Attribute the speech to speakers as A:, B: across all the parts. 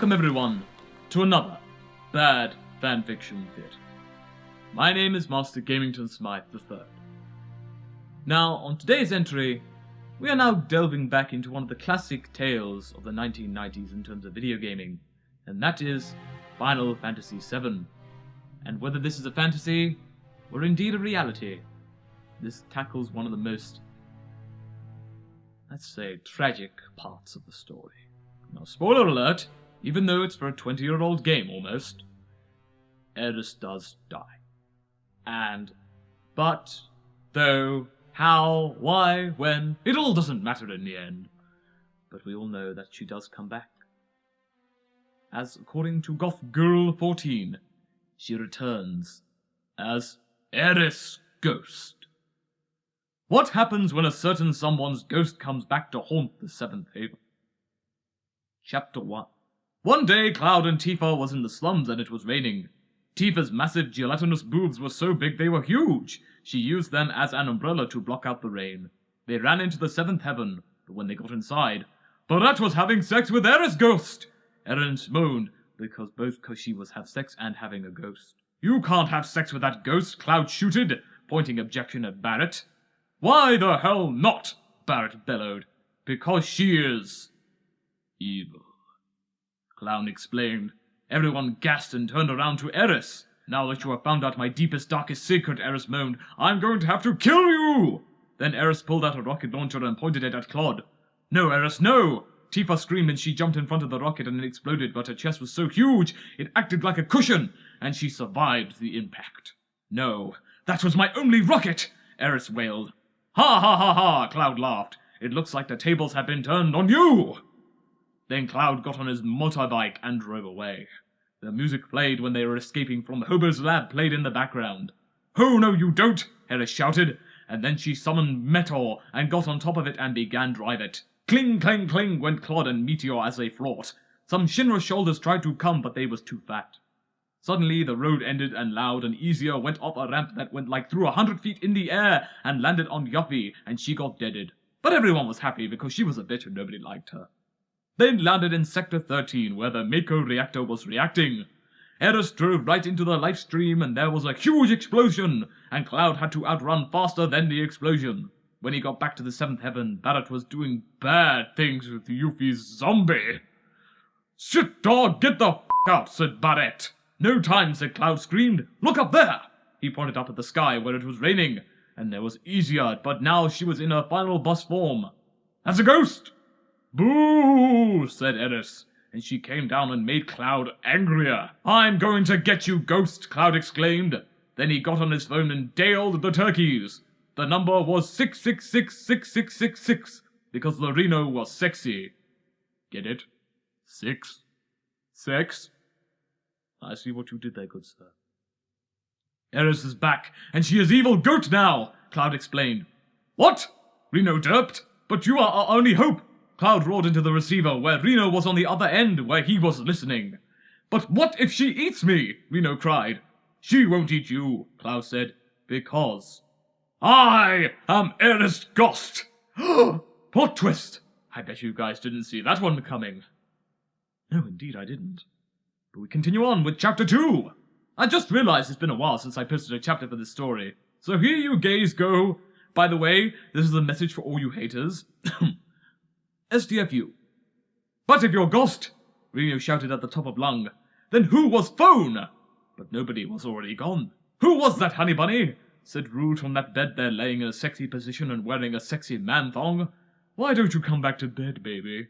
A: welcome everyone to another Bad Fanfiction Theatre. My name is Mr Gamington-Smythe III. Now, on today's entry, we are now delving back into one of the classic tales of the 1990s in terms of video gaming, and that is Final Fantasy VII. And whether this is a fantasy, or indeed a reality, this tackles one of the most, let's say, tragic parts of the story. Now, spoiler alert, even though it's for a 20-year-old game almost, Aeris does die. But, though, how, why, when, it all doesn't matter in the end. But we all know that she does come back. As according to Goth Girl 14, she returns as Aeris Ghost. What happens when a certain someone's ghost comes back to haunt the Seventh Haven? Chapter 1. One day, Cloud and Tifa was in the slums and it was raining. Tifa's massive gelatinous boobs were so big they were huge. She used them as an umbrella to block out the rain. They ran into the Seventh Heaven, but when they got inside, Barrett was having sex with Aeris Ghost! Erin moaned, because she was having sex and having a ghost. You can't have sex with that ghost, Cloud shooted, pointing objection at Barrett. Why the hell not? Barrett bellowed. Because she is evil. Clown explained. Everyone gasped and turned around to Aeris. Now that you have found out my deepest, darkest secret, Aeris moaned, I'm going to have to kill you! Then Aeris pulled out a rocket launcher and pointed it at Claude. No, Aeris, no! Tifa screamed and she jumped in front of the rocket and it exploded, but her chest was so huge, it acted like a cushion, and she survived the impact. No, that was my only rocket! Aeris wailed. Ha ha ha ha, Cloud laughed. It looks like the tables have been turned on you! Then Cloud got on his motorbike and drove away. The music played when they were escaping from Hobo's lab played in the background. Oh, no you don't, Aeris shouted, and then she summoned Meteor and got on top of it and began drive it. Cling, clang, cling went Claude and Meteor as they fought. Some Shinra shoulders tried to come, but they was too fat. Suddenly, the road ended and Loud and Easier went up a ramp that went like through 100 feet in the air and landed on Yuffie, and she got deaded. But everyone was happy because she was a bitch and nobody liked her. They landed in Sector 13, where the Mako reactor was reacting. Aeris drove right into the life stream, and there was a huge explosion, and Cloud had to outrun faster than the explosion. When he got back to the Seventh Heaven, Barrett was doing bad things with Yuffie's zombie. Shit, dog, get the f*** out, said Barrett. No time, said Cloud, screamed. Look up there! He pointed up at the sky where it was raining, and there was Easier, but now she was in her final boss form. As a ghost! Boo, said Aeris, and she came down and made Cloud angrier. I'm going to get you, Ghost, Cloud exclaimed. Then he got on his phone and dialed the turkeys. The number was 6666666, because the Reno was sexy. Get it? 6? Sex? I see what you did there, good sir. Aeris is back, and she is evil goat now, Cloud explained. What? Reno derped? But you are our only hope. Cloud roared into the receiver, where Reno was on the other end, where he was listening. But what if she eats me? Reno cried. She won't eat you, Cloud said, because I am Aeris Ghost. Plot twist. I bet you guys didn't see that one coming. No, indeed I didn't. But we continue on with Chapter 2. I just realized it's been a while since I posted a chapter for this story. So here you gays go. By the way, this is a message for all you haters. SDFU. But if you're Ghost, Reno shouted at the top of lung, then who was phone? But nobody was already gone. Who was that, honey bunny? Said Rude from that bed there laying in a sexy position and wearing a sexy man-thong. Why don't you come back to bed, baby?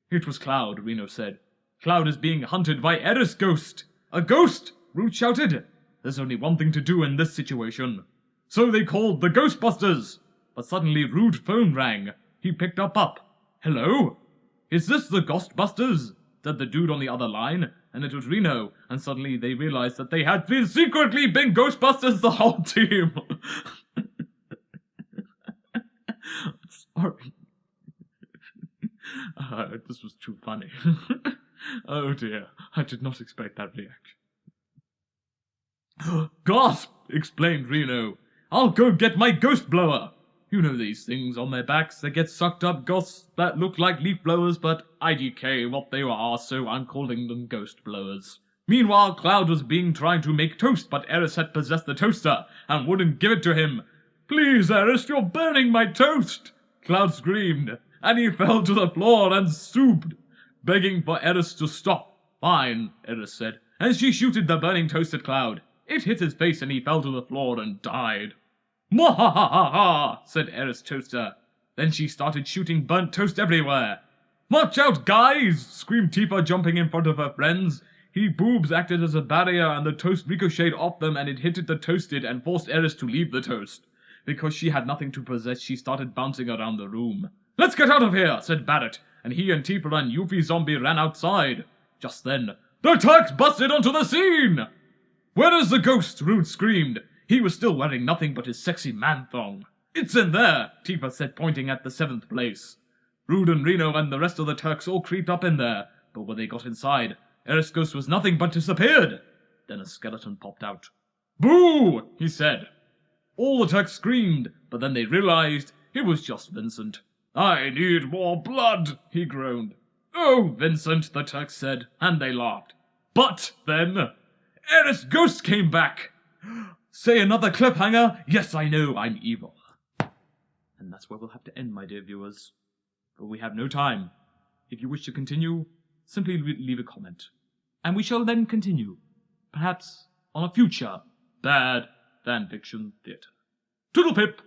A: It was Cloud, Reno said. Cloud is being hunted by Aeris Ghost. A ghost, Rude shouted. There's only one thing to do in this situation. So they called the Ghostbusters. But suddenly Rude's phone rang. He picked up. Hello? Is this the Ghostbusters? Said the dude on the other line, and it was Reno, and suddenly they realized that they had secretly been Ghostbusters the whole team. Sorry. This was too funny. Oh dear, I did not expect that reaction. Gasp! Explained Reno. I'll go get my ghost blower. You know these things on their backs that get sucked up ghosts that look like leaf blowers, but IDK what they are, so I'm calling them ghost blowers. Meanwhile, Cloud was trying to make toast, but Aeris had possessed the toaster and wouldn't give it to him. Please, Aeris, you're burning my toast! Cloud screamed, and he fell to the floor and stooped, begging for Aeris to stop. Fine, Aeris said, and she shooted the burning toast at Cloud. It hit his face and he fell to the floor and died. Mwahahaha, said Aeris' toaster. Then she started shooting burnt toast everywhere. Watch out, guys, screamed Tifa, jumping in front of her friends. Boobs acted as a barrier and the toast ricocheted off them and it hit the toasted and forced Aeris to leave the toast. Because she had nothing to possess, she started bouncing around the room. Let's get out of here, said Barrett, and he and Tifa and Yuffie Zombie ran outside. Just then, the Turks busted onto the scene! Where is the ghost? Rude screamed. He was still wearing nothing but his sexy man-thong. It's in there, Tifa said, pointing at the 7th place. Rude and Reno and the rest of the Turks all creeped up in there, but when they got inside, Aeris' ghost was nothing but disappeared. Then a skeleton popped out. Boo! He said. All the Turks screamed, but then they realized it was just Vincent. I need more blood, he groaned. Oh, Vincent, the Turks said, and they laughed. But then, Aeris' ghost came back. Say another cliffhanger? Yes, I know, I'm evil. And that's where we'll have to end, my dear viewers. For we have no time. If you wish to continue, simply leave a comment. And we shall then continue, perhaps on a future Bad Fanfiction Theatre. Toodle pip!